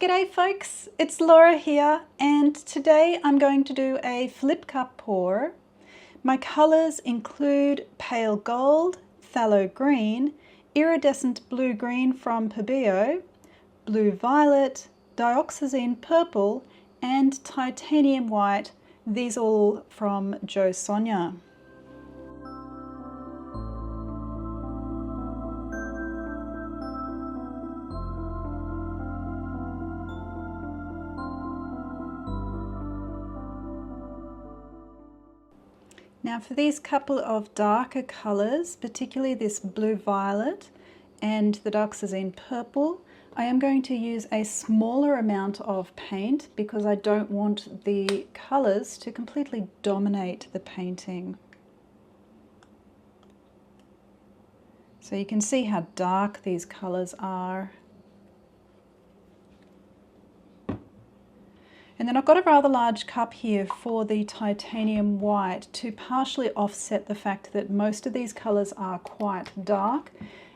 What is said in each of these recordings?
G'day folks, it's Laura here, and today I'm going to do a flip cup pour. My colours include pale gold, phthalo green, iridescent blue-green from Pebeo, blue violet, dioxazine purple and titanium white, these all from Jo Sonja. Now for these couple of darker colours, particularly this blue violet and the dioxazine purple, I am going to use a smaller amount of paint because I don't want the colours to completely dominate the painting. So you can see how dark these colours are. And then I've got a rather large cup here for the titanium white to partially offset the fact that most of these colours are quite dark,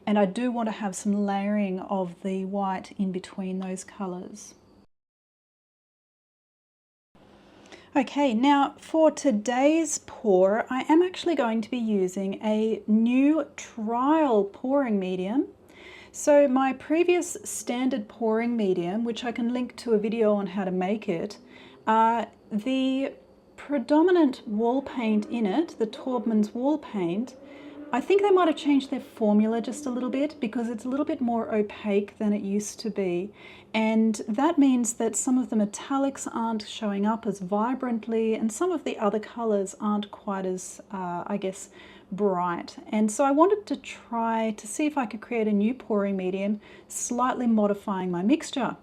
and I do want to have some layering of the white in between those colours. Okay, now for today's pour, I am actually going to be using a new trial pouring medium. So my previous standard pouring medium, which I can link to a video on how to make it, the predominant wall paint in it, the Taubman's wall paint, I think they might have changed their formula just a little bit because it's a little bit more opaque than it used to be. And that means that some of the metallics aren't showing up as vibrantly and some of the other colours aren't quite as, I guess, bright. And so I wanted to try to see if I could create a new pouring medium, slightly modifying my mixture.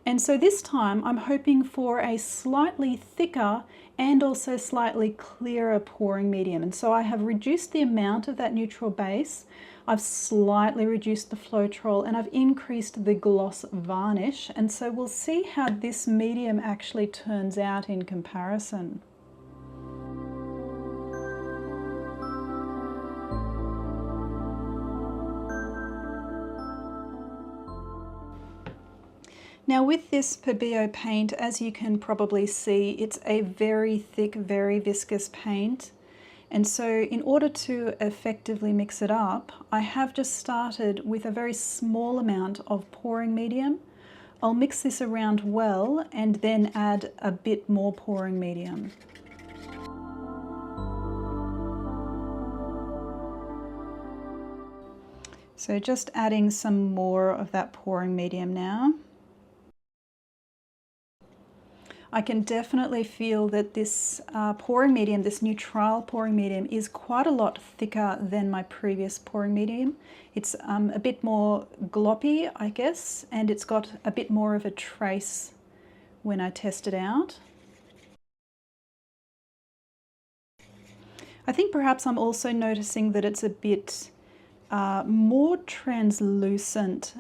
And so this time I'm hoping for a slightly thicker and also slightly clearer pouring medium. And so I have reduced the amount of that neutral base, I've slightly reduced the Floetrol, and I've increased the gloss varnish. And so we'll see how this medium actually turns out in comparison. Now with this Pebeo paint, as you can probably see, it's a very thick, very viscous paint. And so in order to effectively mix it up, I have just started with a very small amount of pouring medium. I'll mix this around well and then add a bit more pouring medium. So just adding some more of that pouring medium now. I can definitely feel that this pouring medium, this new trial pouring medium, is quite a lot thicker than my previous pouring medium. It's a bit more gloppy, I guess, and it's got a bit more of a trace when I test it out. I think perhaps I'm also noticing that it's a bit more translucent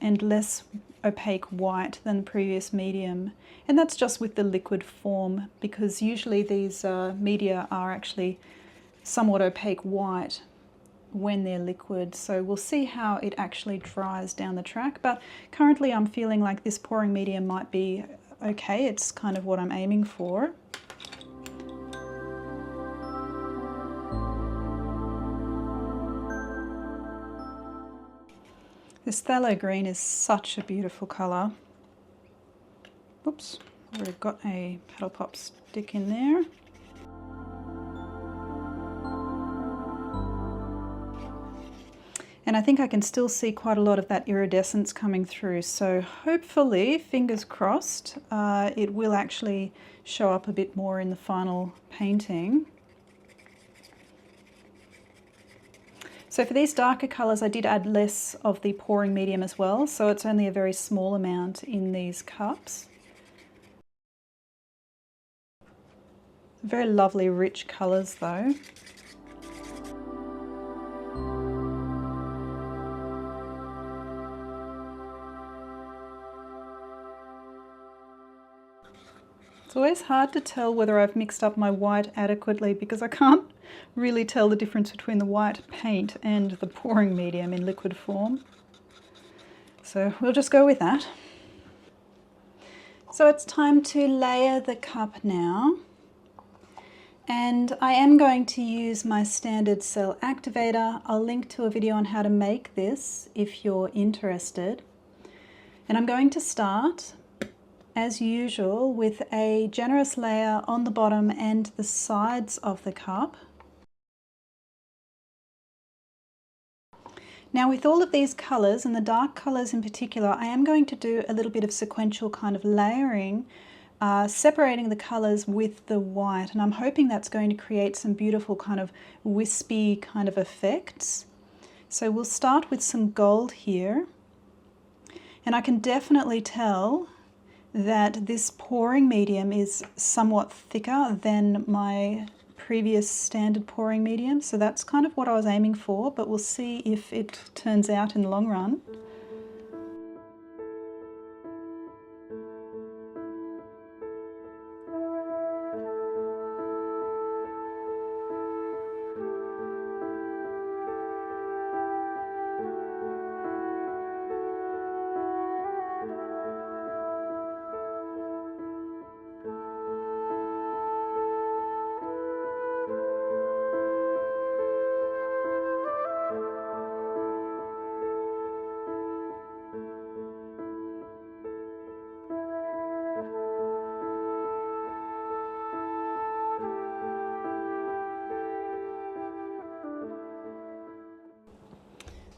and less opaque white than the previous medium, and that's just with the liquid form, because usually these media are actually somewhat opaque white when they're liquid. So we'll see how it actually dries down the track, but currently I'm feeling like this pouring medium might be okay. It's kind of what I'm aiming for. This phthalo green is such a beautiful colour. Oops, I've got a paddle pop stick in there. And I think I can still see quite a lot of that iridescence coming through. So hopefully, fingers crossed, it will actually show up a bit more in the final painting. So for these darker colours, I did add less of the pouring medium as well, so it's only a very small amount in these cups. Very lovely, rich colours though. It's always hard to tell whether I've mixed up my white adequately because I can't really tell the difference between the white paint and the pouring medium in liquid form. So we'll just go with that. So it's time to layer the cup now. And I am going to use my standard cell activator. I'll link to a video on how to make this if you're interested. And I'm going to start, as usual, with a generous layer on the bottom and the sides of the cup. Now with all of these colours, and the dark colours in particular, I am going to do a little bit of sequential kind of layering, separating the colours with the white, and I'm hoping that's going to create some beautiful kind of wispy kind of effects. So we'll start with some gold here, and I can definitely tell that this pouring medium is somewhat thicker than my previous standard pouring medium, so that's kind of what I was aiming for, but we'll see if it turns out in the long run.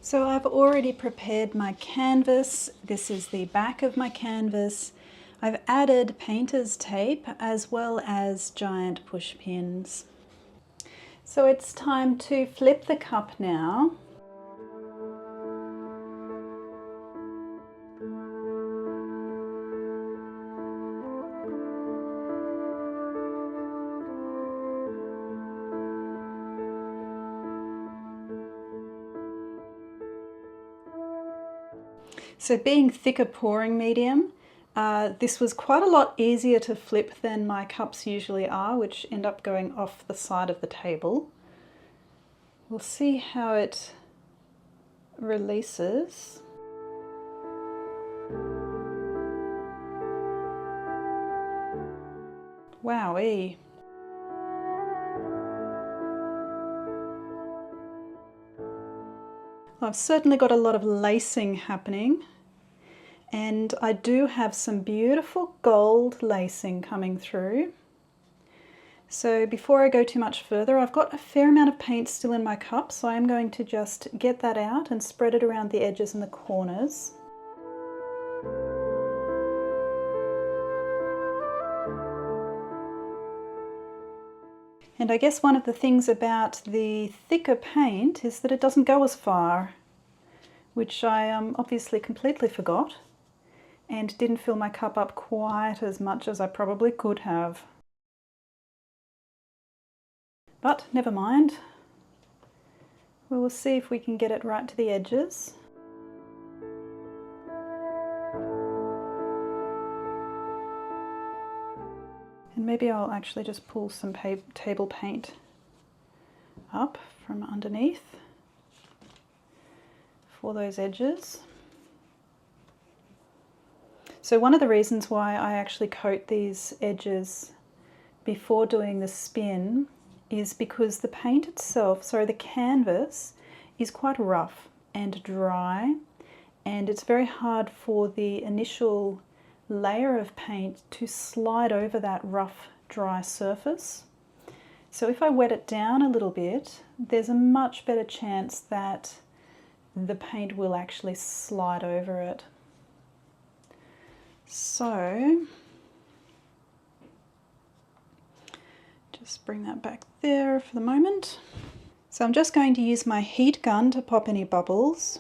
So I've already prepared my canvas. This is the back of my canvas. I've added painter's tape as well as giant push pins. So it's time to flip the cup now. So being thicker pouring medium, this was quite a lot easier to flip than my cups usually are, which end up going off the side of the table. We'll see how it releases. Wowee. I've certainly got a lot of lacing happening, and I do have some beautiful gold lacing coming through. So before I go too much further, I've got a fair amount of paint still in my cup, so I'm going to just get that out and spread it around the edges and the corners. And I guess one of the things about the thicker paint is that it doesn't go as far, which I obviously completely forgot and didn't fill my cup up quite as much as I probably could have. But never mind. We will see if we can get it right to the edges. And maybe I'll actually just pull some table paint up from underneath for those edges. So one of the reasons why I actually coat these edges before doing the spin is because the paint itself, sorry, the canvas is quite rough and dry, and it's very hard for the initial layer of paint to slide over that rough, dry surface. So if I wet it down a little bit, there's a much better chance that the paint will actually slide over it. So just bring that back there for the moment. So I'm just going to use my heat gun to pop any bubbles.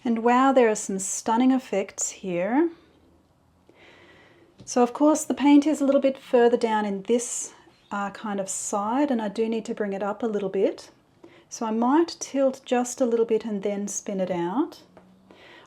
And wow, there are some stunning effects here. So of course the paint is a little bit further down in this kind of side, and I do need to bring it up a little bit. So I might tilt just a little bit and then spin it out.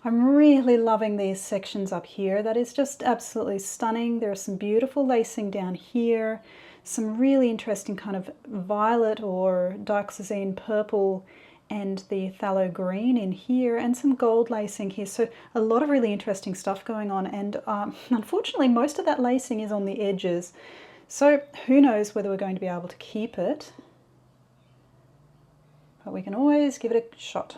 I'm really loving these sections up here. That is just absolutely stunning. There are some beautiful lacing down here, some really interesting kind of violet or dioxazine purple and the phthalo green in here, and some gold lacing here. So a lot of really interesting stuff going on, and unfortunately most of that lacing is on the edges. So who knows whether we're going to be able to keep it, but we can always give it a shot.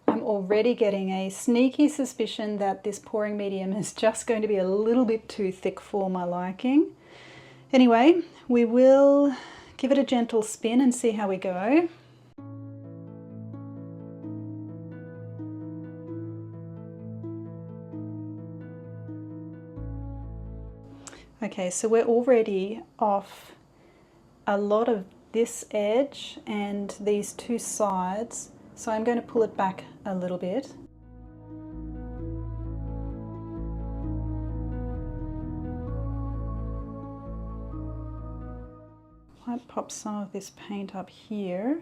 I'm already getting a sneaky suspicion that this pouring medium is just going to be a little bit too thick for my liking. Anyway, we will give it a gentle spin and see how we go. Okay, so we're already off a lot of this edge and these two sides, so I'm going to pull it back a little bit. Might pop some of this paint up here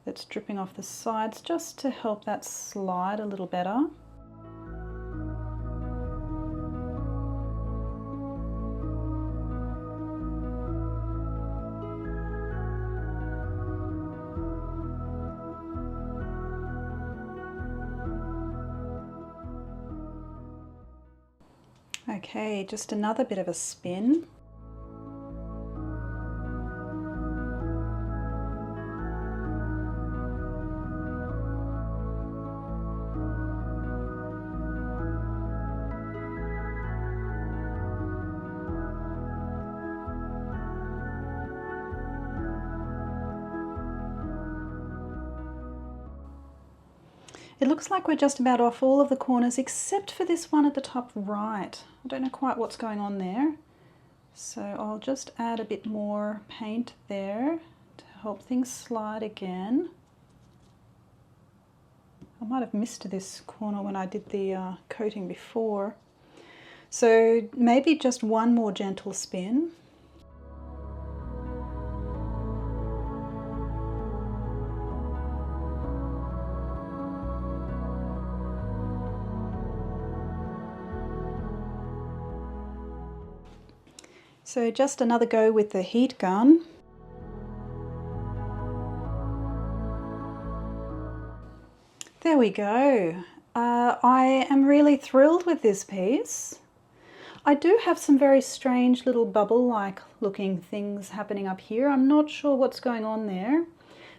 that's dripping off the sides just to help that slide a little better. Okay, just another bit of a spin. It looks like we're just about off all of the corners except for this one at the top right. I don't know quite what's going on there. So I'll just add a bit more paint there to help things slide again. I might have missed this corner when I did the coating before. So maybe just one more gentle spin. So just another go with the heat gun. There we go. I am really thrilled with this piece. I do have some very strange little bubble-like looking things happening up here. I'm not sure what's going on there,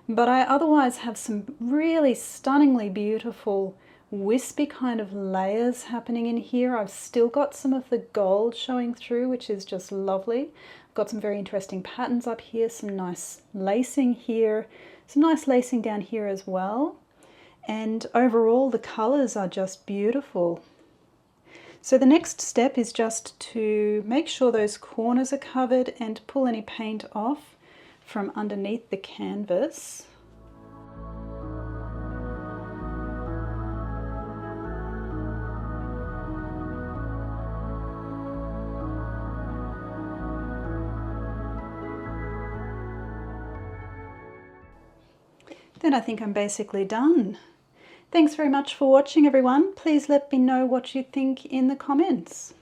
but I otherwise have some really stunningly beautiful wispy kind of layers happening in here. I've still got some of the gold showing through, which is just lovely. I've got some very interesting patterns up here, some nice lacing here, some nice lacing down here as well. And overall the colors are just beautiful. So the next step is just to make sure those corners are covered and pull any paint off from underneath the canvas. Then I think I'm basically done. Thanks very much for watching, everyone. Please let me know what you think in the comments.